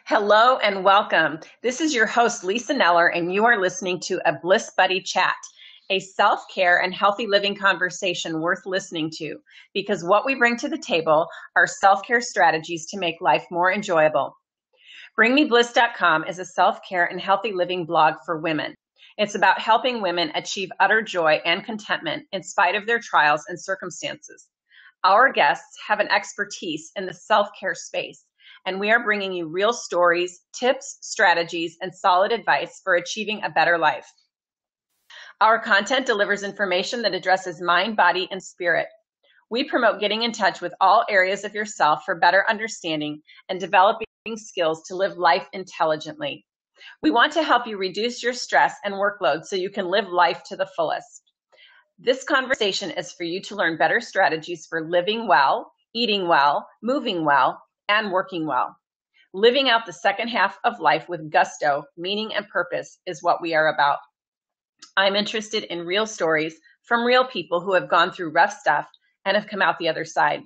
Hello and welcome. This is your host, Lisa Kneller, and you are listening to a Bliss Buddy Chat, a self-care and healthy living conversation worth listening to, because what we bring to the table are self-care strategies to make life more enjoyable. BringMeBliss.com is a self-care and healthy living blog for women. It's about helping women achieve utter joy and contentment in spite of their trials and circumstances. Our guests have an expertise in the self-care space, and we are bringing you real stories, tips, strategies, and solid advice for achieving a better life. Our content delivers information that addresses mind, body, and spirit. We promote getting in touch with all areas of yourself for better understanding and developing skills to live life intelligently. We want to help you reduce your stress and workload so you can live life to the fullest. This conversation is for you to learn better strategies for living well, eating well, moving well, and working well. Living out the second half of life with gusto, meaning, and purpose is what we are about. I'm interested in real stories from real people who have gone through rough stuff and have come out the other side.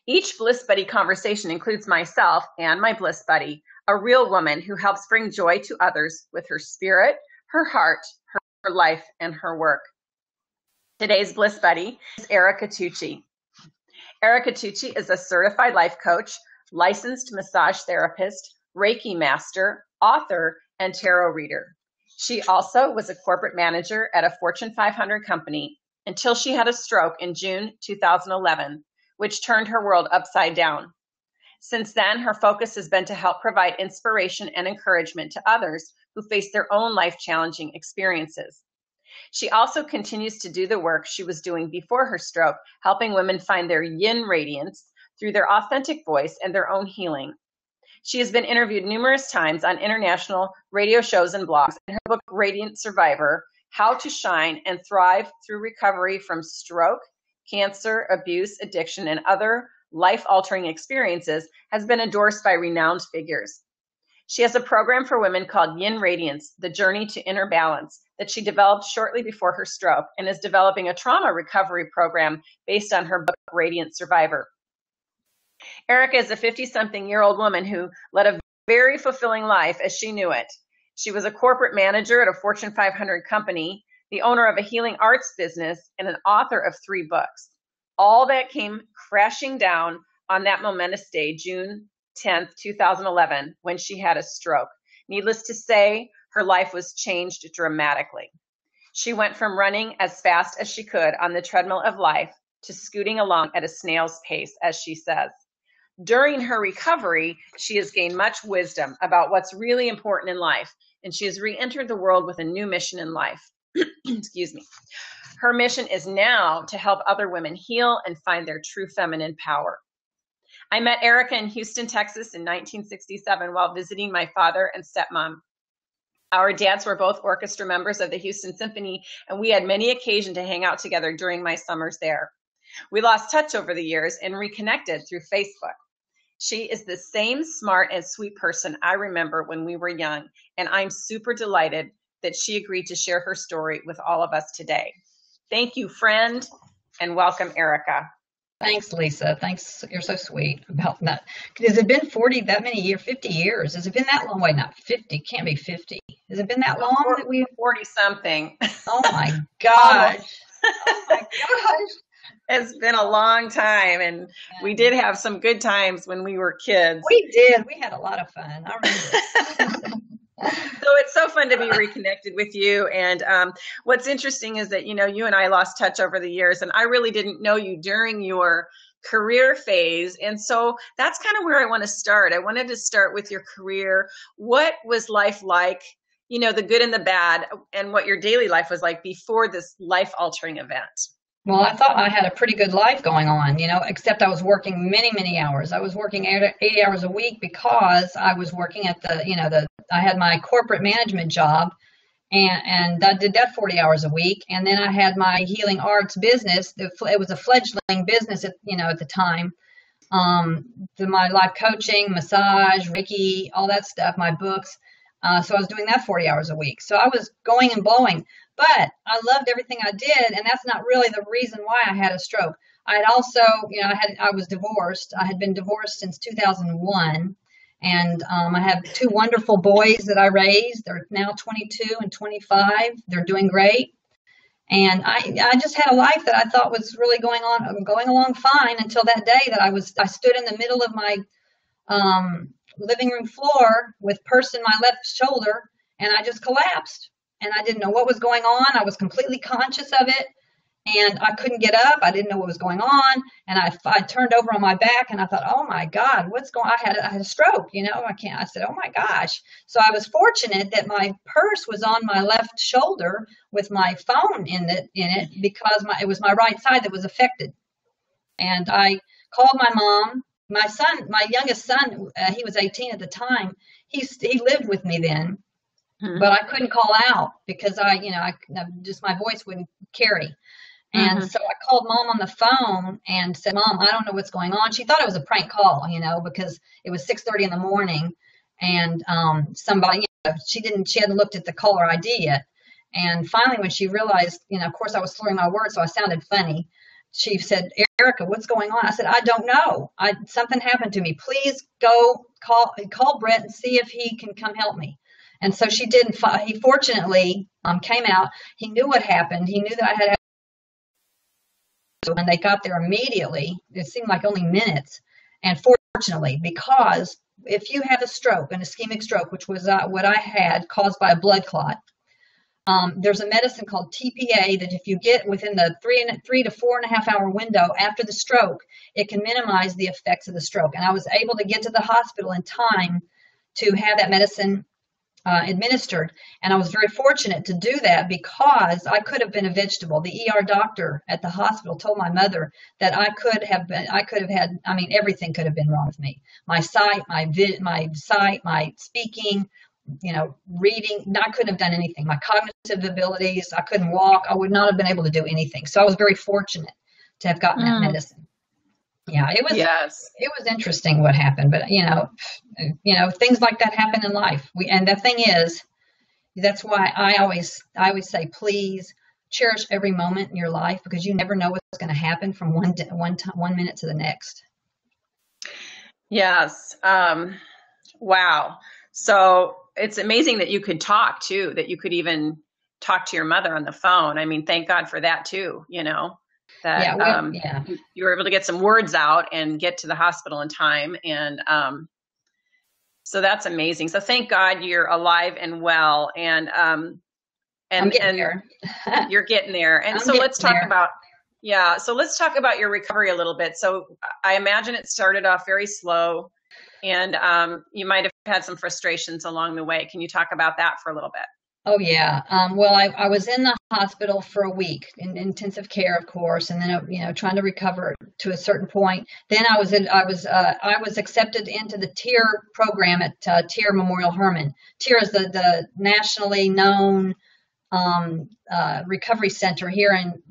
Each Bliss Buddy conversation includes myself and my Bliss Buddy, a real woman who helps bring joy to others with her spirit, her heart, her life, and her work. Today's Bliss Buddy is Erica Tucci. Erica Tucci is a certified life coach, licensed massage therapist, Reiki master, author, and tarot reader. She also was a corporate manager at a Fortune 500 company until she had a stroke in June 2011, which turned her world upside down. Since then, her focus has been to help provide inspiration and encouragement to others who face their own life-challenging experiences. She also continues to do the work she was doing before her stroke, helping women find their yin radiance through their authentic voice and their own healing. She has been interviewed numerous times on international radio shows and blogs. In her book, Radiant Survivor, How to Shine and Thrive Through Recovery from Stroke, Cancer, Abuse, Addiction, and Other Life-Altering Experiences, has been endorsed by renowned figures. She has a program for women called Yin Radiance, The Journey to Inner Balance, that she developed shortly before her stroke, and is developing a trauma recovery program based on her book, Radiant Survivor. Erica is a 50-something-year-old woman who led a very fulfilling life as she knew it. She was a corporate manager at a Fortune 500 company, the owner of a healing arts business, and an author of 3 books. All that came crashing down on that momentous day, June 10th, 2011, when she had a stroke. Needless to say, her life was changed dramatically. She went from running as fast as she could on the treadmill of life to scooting along at a snail's pace, as she says. During her recovery, she has gained much wisdom about what's really important in life, and she has re-entered the world with a new mission in life. Excuse me. Her mission is now to help other women heal and find their true feminine power. I met Erica in Houston, Texas in 1967 while visiting my father and stepmom. Our dads were both orchestra members of the Houston Symphony, and we had many occasions to hang out together during my summers there. We lost touch over the years and reconnected through Facebook. She is the same smart and sweet person I remember when we were young, and I'm super delighted that she agreed to share her story with all of us today. Thank you, friend, and welcome, Erica. Thanks, Lisa. Thanks. You're so sweet about that. Has it been 50 years? Has it been that long? Wait, not 50. Can't be 50. Has it been that long that we 40 something? Oh my gosh. Oh my gosh. It's been a long time, and we did have some good times when we were kids. We did. We had a lot of fun. I remember. So it's so fun to be reconnected with you. And what's interesting is that, you and I lost touch over the years, and I really didn't know you during your career phase. And so that's kind of where I want to start. I wanted to start with your career. What was life like, the good and the bad, and what your daily life was like before this life-altering event? Well, I thought I had a pretty good life going on, except I was working many, many hours. I was working 80 hours a week because I was working at I had my corporate management job, and I did that 40 hours a week. And then I had my healing arts business. It was a fledgling business at the time. My life coaching, massage, Reiki, all that stuff, my books. So I was doing that 40 hours a week. So I was going and blowing. But I loved everything I did, and that's not really the reason why I had a stroke. I had also, I was divorced. I had been divorced since 2001, And I have two wonderful boys that I raised. They're now 22 and 25. They're doing great. And I just had a life that I thought was really going along fine until that day that I stood in the middle of my living room floor with purse in my left shoulder, and I just collapsed. And I didn't know what was going on. I was completely conscious of it, and I couldn't get up. I didn't know what was going on, and I turned over on my back, and I thought, oh my God, what's going on? I had a stroke, I said, oh my gosh. So I was fortunate that my purse was on my left shoulder with my phone in it because it was my right side that was affected. And I called my mom. My youngest son, he was 18 at the time. He lived with me then, but I couldn't call out because my voice wouldn't carry. And so I called Mom on the phone and said, Mom, I don't know what's going on. She thought it was a prank call, because it was 6:30 in the morning, and somebody, she hadn't looked at the caller ID yet. And finally, when she realized, of course I was slurring my words, so I sounded funny. She said, Erica, what's going on? I said, I don't know. Something happened to me. Please go call Brett and see if he can come help me. And so she did. He fortunately came out. He knew what happened. He knew that I had. And they got there immediately. It seemed like only minutes. And fortunately, because if you have a stroke, an ischemic stroke, which was what I had, caused by a blood clot, there's a medicine called TPA that if you get within the 3 to 4.5 hour window after the stroke, it can minimize the effects of the stroke. And I was able to get to the hospital in time to have that medicine administered. And I was very fortunate to do that because I could have been a vegetable. The ER doctor at the hospital told my mother that everything could have been wrong with me. My sight, my speaking, reading, I couldn't have done anything. My cognitive abilities, I couldn't walk. I would not have been able to do anything. So I was very fortunate to have gotten that medicine. Yeah, it was interesting what happened, but things like that happen in life. And the thing is, that's why I always say, please cherish every moment in your life, because you never know what's going to happen from one minute to the next. Yes. Wow. So it's amazing that you could talk too, that you could even talk to your mother on the phone. I mean, thank God for that too, that you were able to get some words out and get to the hospital in time. And so that's amazing. So thank God you're alive and well, and I'm getting there. You're getting there. And so let's talk about your recovery a little bit. So I imagine it started off very slow, and you might have had some frustrations along the way. Can you talk about that for a little bit? Oh, yeah. Well, I was in the hospital for a week in intensive care, of course, and then, trying to recover to a certain point. Then I was accepted into the TIER program at TIER Memorial Hermann. TIER is the nationally known recovery center here in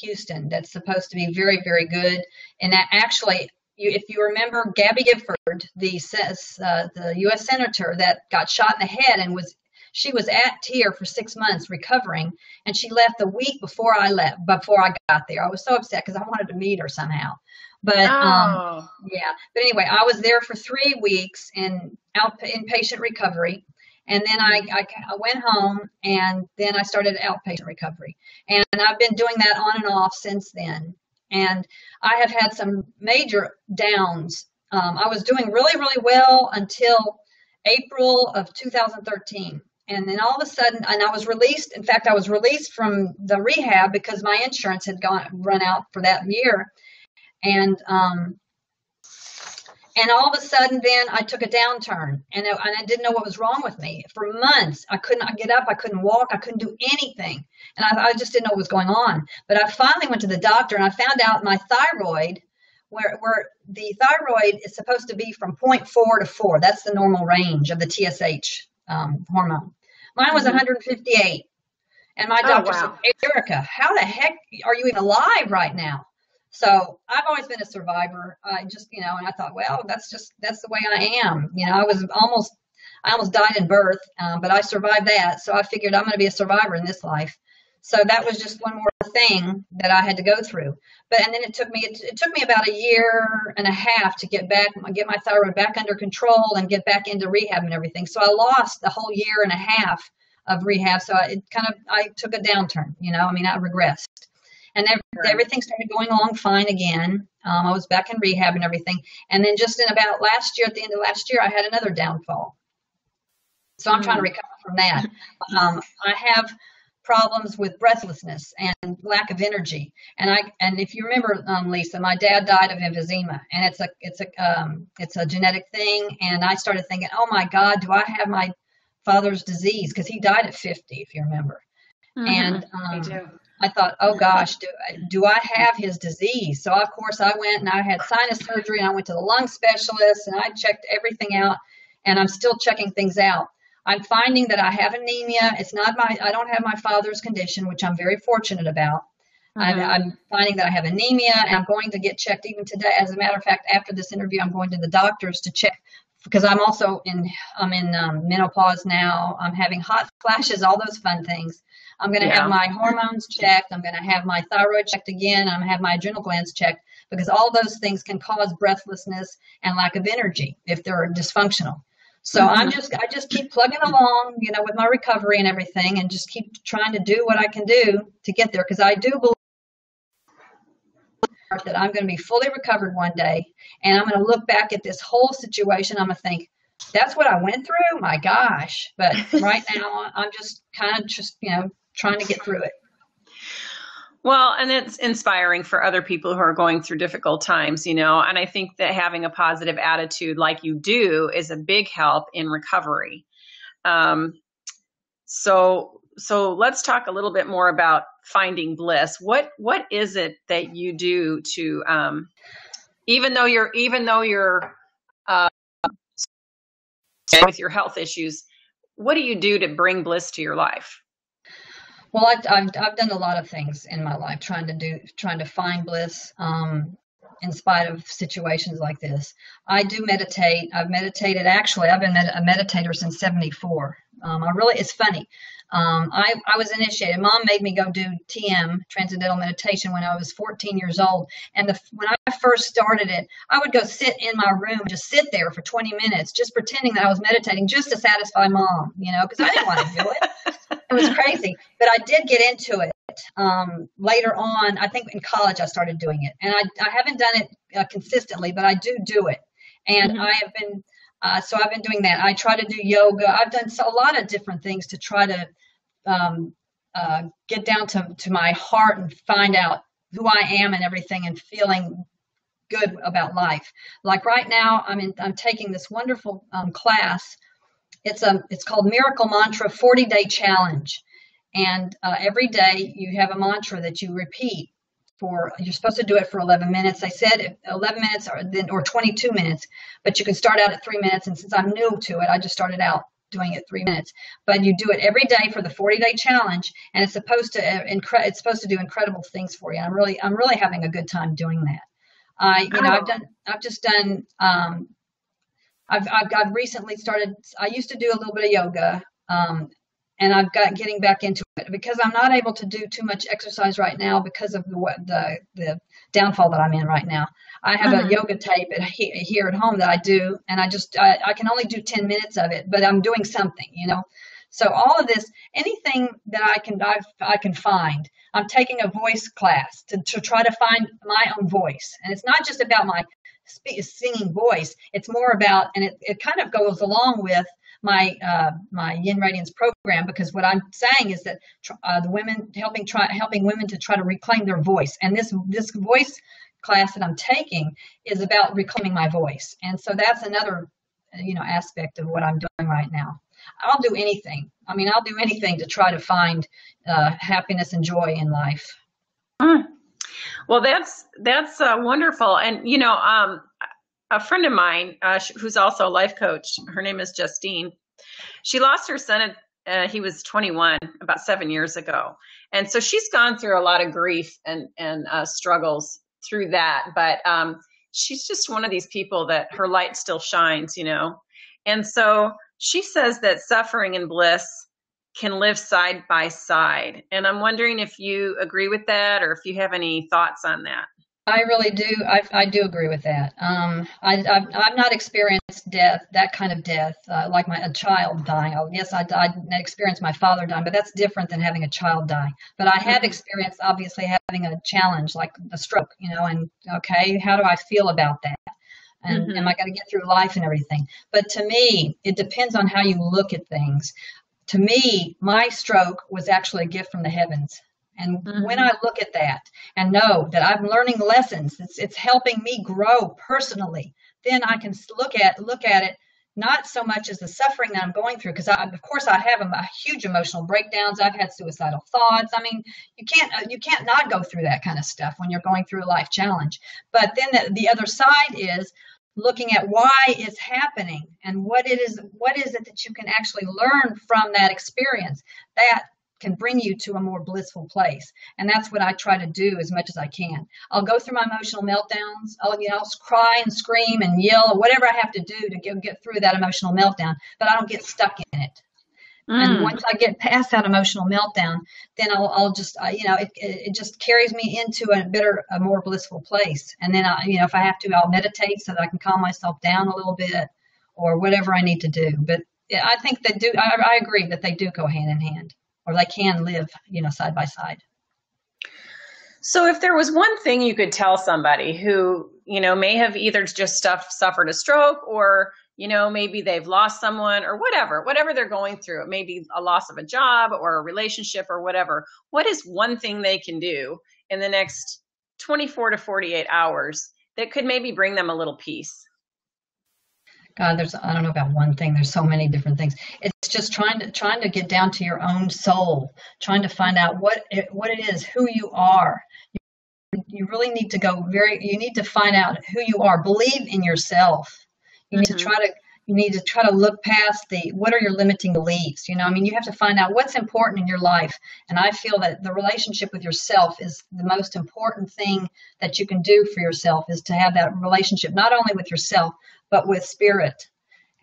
Houston that's supposed to be very, very good. And that actually, if you remember Gabby Gifford, the U.S. senator that got shot in the head and she was at TIER for 6 months recovering, and she left the week before I got there. I was so upset because I wanted to meet her somehow. But But anyway, I was there for 3 weeks in inpatient recovery. And then I went home, and then I started outpatient recovery. And I've been doing that on and off since then. And I have had some major downs. I was doing really, really well until April of 2013. And then all of a sudden, and I was released. In fact, I was released from the rehab because my insurance had run out for that year. And all of a sudden, then I took a downturn, and I didn't know what was wrong with me. For months, I could not get up. I couldn't walk. I couldn't do anything. And I just didn't know what was going on. But I finally went to the doctor, and I found out my thyroid, where the thyroid is supposed to be from 0.4 to 4. That's the normal range of the TSH hormone. Mine was 158. And my doctor said, Erica, how the heck are you even alive right now? So I've always been a survivor. I just, and I thought, well, that's the way I am. I almost died in birth, but I survived that. So I figured I'm going to be a survivor in this life. So that was just one more thing that I had to go through. And then it took me about a year and a half to get my thyroid back under control and get back into rehab and everything. So I lost the whole year and a half of rehab. So I took a downturn, I regressed. And everything started going along fine again. I was back in rehab and everything. And then just in about last year, at the end of last year, I had another downfall. So I'm trying to recover from that. I have problems with breathlessness and lack of energy. And if you remember, Lisa, my dad died of emphysema, and it's a genetic thing. And I started thinking, oh my God, do I have my father's disease? Because he died at 50, if you remember. And I thought, oh gosh, do I have his disease? So of course I went and I had sinus surgery, and I went to the lung specialist, and I checked everything out, and I'm still checking things out. I'm finding that I have anemia. I don't have my father's condition, which I'm very fortunate about. I'm finding that I have anemia, and I'm going to get checked even today. As a matter of fact, after this interview, I'm going to the doctors to check, because I'm in menopause now. I'm having hot flashes, all those fun things. I'm going to have my hormones checked. I'm going to have my thyroid checked again. I'm going to have my adrenal glands checked, because all those things can cause breathlessness and lack of energy if they're dysfunctional. So I just keep plugging along, with my recovery and everything, and just keep trying to do what I can do to get there. Because I do believe that I'm going to be fully recovered one day, and I'm going to look back at this whole situation. I'm going to think, that's what I went through? My gosh. But right now I'm just trying to get through it. Well, and it's inspiring for other people who are going through difficult times, and I think that having a positive attitude like you do is a big help in recovery. So let's talk a little bit more about finding bliss. What is it that you do to, even though you're with your health issues, what do you do to bring bliss to your life? Well, I've done a lot of things in my life trying to find bliss, in spite of situations like this. I do meditate. I've meditated. Actually, I've been a meditator since 1974. It's funny. I was initiated. Mom made me go do TM, Transcendental Meditation, when I was 14 years old. And when I first started it, I would go sit in my room, just sit there for 20 minutes, just pretending that I was meditating, just to satisfy Mom, because I didn't want to do it. It was crazy. But I did get into it. Later on, I think in college, I started doing it. And I haven't done it consistently, but I do it. And I have been, so I've been doing that. I try to do yoga. I've done a lot of different things to try to get down to my heart and find out who I am and everything, and feeling good about life. Like right now, I'm taking this wonderful class. It's called Miracle Mantra 40-Day Challenge. And every day you have a mantra that you repeat you're supposed to do it for 11 minutes. I said 11 minutes or 22 minutes, but you can start out at 3 minutes. And since I'm new to it, I just started out doing it 3 minutes. But you do it every day for the 40-day challenge, and it's supposed to do incredible things for you. I'm really having a good time doing that. I've recently started. I used to do a little bit of yoga, and I've got getting back into it because I'm not able to do too much exercise right now because of the downfall that I'm in right now. I have a yoga tape here at home that I do, and I can only do 10 minutes of it, but I'm doing something, So all of this, anything that I can find. I'm taking a voice class to try to find my own voice, and it's not just about my singing voice. It's more about, and it kind of goes along with my Yin Radiance program, because what I'm saying is that the women helping women to try to reclaim their voice, and this voice class that I'm taking is about reclaiming my voice, and so that's another aspect of what I'm doing right now. I'll do anything. I'll do anything to try to find happiness and joy in life. Well, that's wonderful, and a friend of mine who's also a life coach, her name is Justine. She lost her son he was 21 about 7 years ago. And so she's gone through a lot of grief and struggles through that. But she's just one of these people that her light still shines, And so she says that suffering and bliss can live side by side. And I'm wondering if you agree with that or if you have any thoughts on that. I really do. I do agree with that. I've not experienced death, that kind of death, like a child dying. Oh, yes, I experienced my father dying, but that's different than having a child die. But I have experienced, obviously, having a challenge like a stroke, and okay, how do I feel about that? And am I going to get through life and everything? But to me, it depends on how you look at things. To me, my stroke was actually a gift from the heavens. And when I look at that and know that I'm learning lessons, it's helping me grow personally, then I can look at it not so much as the suffering that I'm going through, because of course I have a huge emotional breakdowns. I've had suicidal thoughts. I mean, you can't not go through that kind of stuff when you're going through a life challenge. But then the other side is looking at why it's happening and what is it that you can actually learn from that experience that can bring you to a more blissful place. And that's what I try to do as much as I can. I'll go through my emotional meltdowns. I'll cry and scream and yell or whatever I have to do to get through that emotional meltdown, but I don't get stuck in it. And once I get past that emotional meltdown, then I'll just, it just carries me into a more blissful place. And then if I have to, I'll meditate so that I can calm myself down a little bit or whatever I need to do. But I think I agree that they do go hand in hand. Or they can live, side by side. So if there was one thing you could tell somebody who, may have either just suffered a stroke or, maybe they've lost someone or whatever they're going through, it may be a loss of a job or a relationship or whatever. What is one thing they can do in the next 24 to 48 hours that could maybe bring them a little peace? God, I don't know about one thing. There's so many different things. It's just trying to get down to your own soul, trying to find out what it is, who you are. You really need to you need to find out who you are. Believe in yourself. You need to try to look past what are your limiting beliefs? You have to find out what's important in your life. And I feel that the relationship with yourself is the most important thing that you can do for yourself, is to have that relationship, not only with yourself, but with spirit,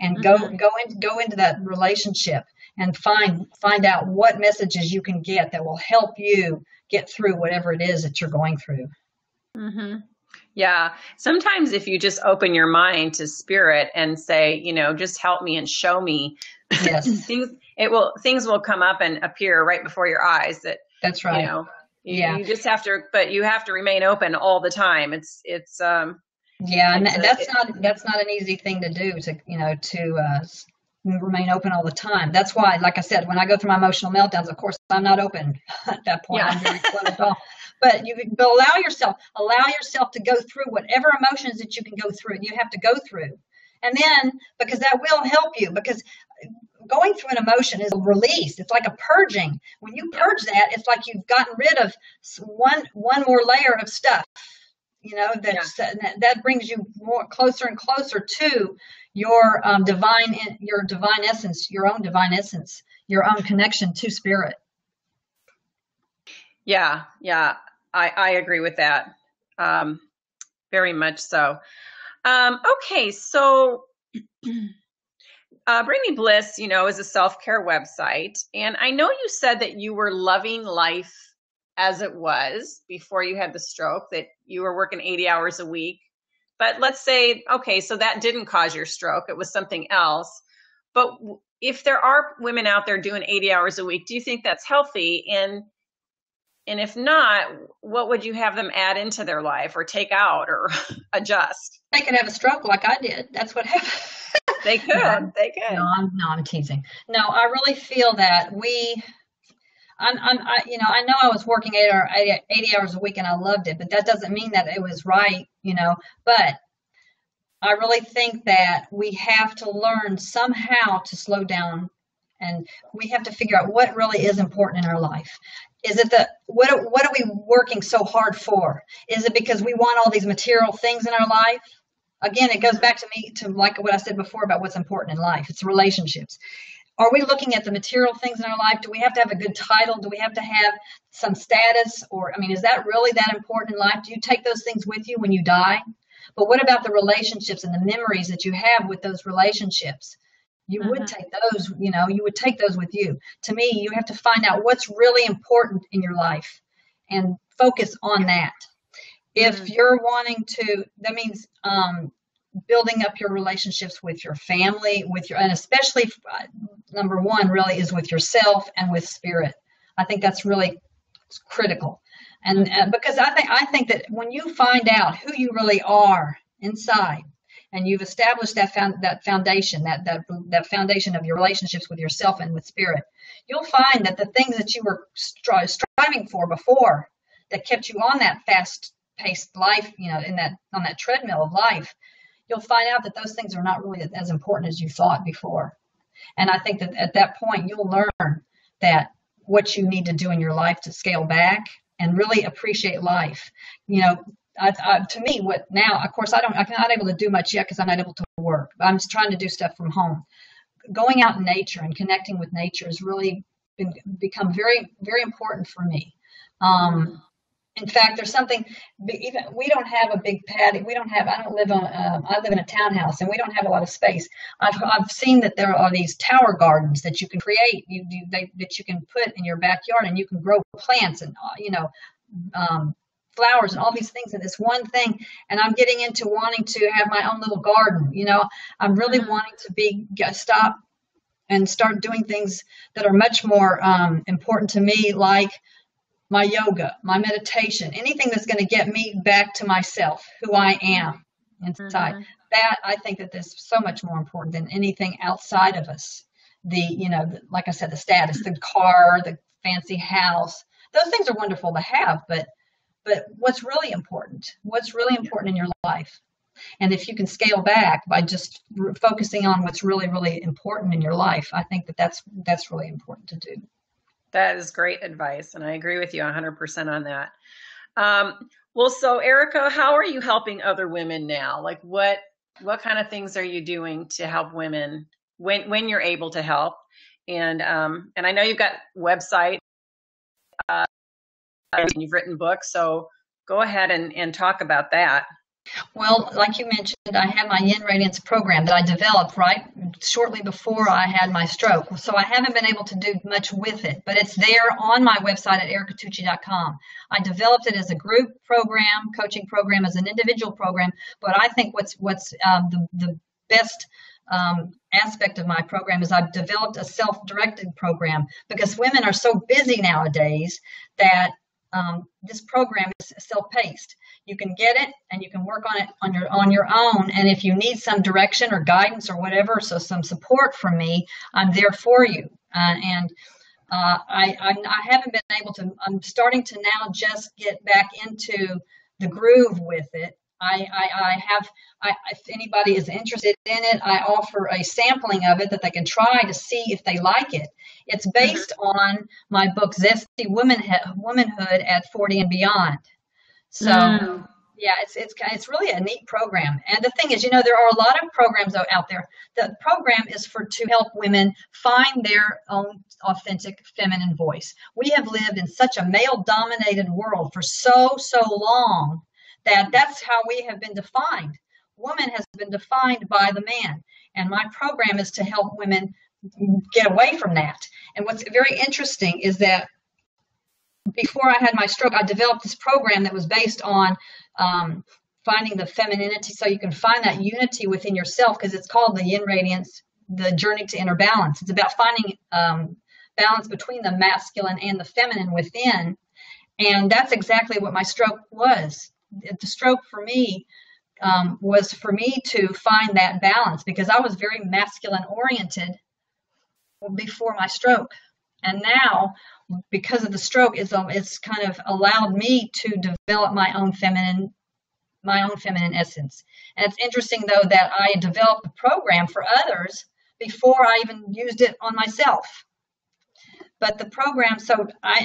and go into that relationship and find out what messages you can get that will help you get through whatever it is that you're going through. Yeah. Sometimes if you just open your mind to spirit and say, just help me and show me, yes, things will come up and appear right before your eyes. That's right. You just have to, but you have to remain open all the time. And that's not an easy thing to do, to remain open all the time. That's why, like I said, when I go through my emotional meltdowns, of course, I'm not open at that point. Yeah. I'm very closed off. But allow yourself to go through whatever emotions that you can go through, and you have to go through. And then, because that will help you, because going through an emotion is a release. It's like a purging. When you purge that, it's like you've gotten rid of one more layer of stuff. That brings you more closer and closer to your divine essence, your own divine essence, your own connection to spirit. Yeah. I agree with that. Very much so. Okay. So, Bring Me Bliss, is a self-care website. And I know you said that you were loving life as it was before you had the stroke, that you were working 80 hours a week. But let's say, okay, so that didn't cause your stroke. It was something else. But if there are women out there doing 80 hours a week, do you think that's healthy? And if not, what would you have them add into their life or take out or adjust? They could have a stroke like I did. That's what happened. They could. They could. No, I'm teasing. No, I really feel that I know I was working 80 hours a week and I loved it, but that doesn't mean that it was right, but I really think that we have to learn somehow to slow down, and we have to figure out what really is important in our life. Is it what are we working so hard for? Is it because we want all these material things in our life? Again, it goes back to like what I said before about what's important in life. It's relationships. Are we looking at the material things in our life? Do we have to have a good title? Do we have to have some status? Is that really that important in life? Do you take those things with you when you die? But what about the relationships and the memories that you have with those relationships? You would take those, you would take those with you. To me, you have to find out what's really important in your life and focus on that. If you're wanting to, that means building up your relationships with your family, and especially number one really is with yourself and with spirit. I think that's really critical. And because I think that when you find out who you really are inside, and you've established that foundation, that foundation of your relationships with yourself and with spirit, you'll find that the things that you were striving for before, that kept you on that fast-paced life, on that treadmill of life, you'll find out that those things are not really as important as you thought before. And I think that at that point, you'll learn that what you need to do in your life to scale back and really appreciate life. To me, what now, of course, I'm not able to do much yet because I'm not able to work. I'm just trying to do stuff from home. Going out in nature and connecting with nature has really become very, very important for me. In fact, there's something, even we don't have a big patio. I live in a townhouse and we don't have a lot of space. I've seen that there are these tower gardens that you can create, that you can put in your backyard, and you can grow plants and, flowers and all these things in this one thing. And I'm getting into wanting to have my own little garden. I'm really wanting to stop and start doing things that are much more important to me, like my yoga, my meditation, anything that's going to get me back to myself, who I am inside. That, I think that is so much more important than anything outside of us. Like I said, the status, the car, the fancy house, those things are wonderful to have, but what's really important in your life. And if you can scale back by just focusing on what's really, really important in your life, I think that's really important to do. That is great advice. And I agree with you 100% on that. Well, so Erica, how are you helping other women now? Like what kind of things are you doing to help women when you're able to help? And I know you've got a website, and you've written books, so go ahead and talk about that. Well, like you mentioned, I have my Yin Radiance program that I developed right shortly before I had my stroke. So I haven't been able to do much with it, but it's there on my website at ericatucci.com. I developed it as a group program, coaching program, as an individual program. But I think what's the best aspect of my program is I've developed a self-directed program, because women are so busy nowadays that this program is self-paced. You can get it and you can work on it on your own. And if you need some direction or guidance or whatever, so some support from me, I'm there for you. I haven't been able to. I'm starting to now just get back into the groove with it. If anybody is interested in it, I offer a sampling of it that they can try to see if they like it. It's based on my book, Zesty Womanhood at 40 and Beyond. So, yeah, it's really a neat program. And the thing is, there are a lot of programs out there. The program is to help women find their own authentic feminine voice. We have lived in such a male-dominated world for so long that's how we have been defined. Woman has been defined by the man. And my program is to help women get away from that. And what's very interesting is that before I had my stroke, I developed this program that was based on finding the femininity, so you can find that unity within yourself, because it's called the Yin Radiance, the Journey to Inner Balance. It's about finding balance between the masculine and the feminine within. And that's exactly what my stroke was. The stroke for me was for me to find that balance, because I was very masculine oriented before my stroke. And now, because of the stroke, it's kind of allowed me to develop my own feminine essence. And it's interesting, though, that I developed the program for others before I even used it on myself. But the program,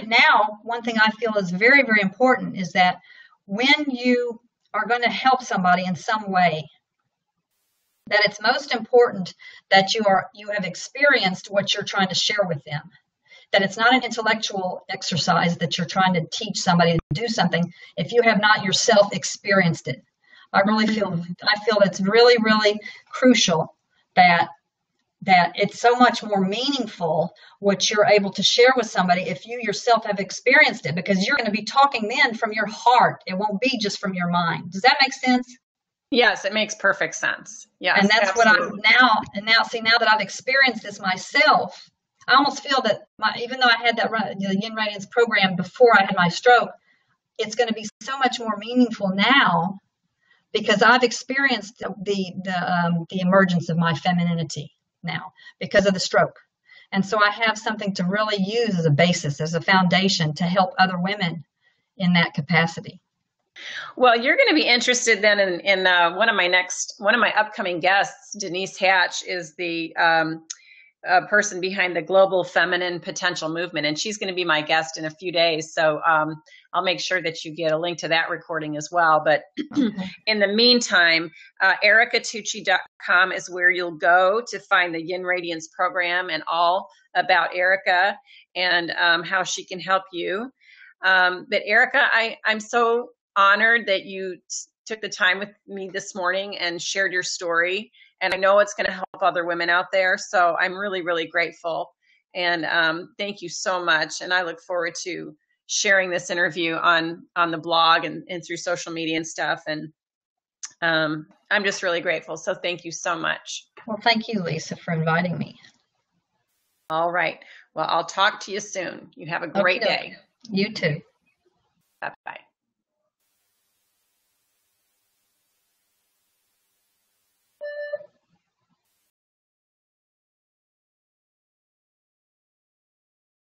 now one thing I feel is very, very important is that when you are going to help somebody in some way, that it's most important that you have experienced what you're trying to share with them. That it's not an intellectual exercise that you're trying to teach somebody to do something if you have not yourself experienced it. I feel it's really, really crucial that that it's so much more meaningful what you're able to share with somebody if you yourself have experienced it, because you're going to be talking then from your heart. It won't be just from your mind. Does that make sense? Yes, it makes perfect sense. Yes, And that's absolutely. what I'm now, see, now that I've experienced this myself, I almost feel that even though I had the Yin Radiance program before I had my stroke, it's going to be so much more meaningful now because I've experienced the emergence of my femininity now because of the stroke. And so I have something to really use as a basis, as a foundation to help other women in that capacity. Well, you're going to be interested then in one of my upcoming guests. Denise Hatch is the person behind the Global Feminine Potential Movement, and she's going to be my guest in a few days. So I'll make sure that you get a link to that recording as well. But in the meantime, ericatucci.com is where you'll go to find the Yin Radiance program and all about Erica and how she can help you. But Erica, I'm so honored that you took the time with me this morning and shared your story. And I know it's going to help other women out there. So I'm really, really grateful. And thank you so much. And I look forward to sharing this interview on the blog and through social media and stuff. And I'm just really grateful. So thank you so much. Well, thank you, Lisa, for inviting me. All right. Well, I'll talk to you soon. You have a great day. You too. Bye-bye.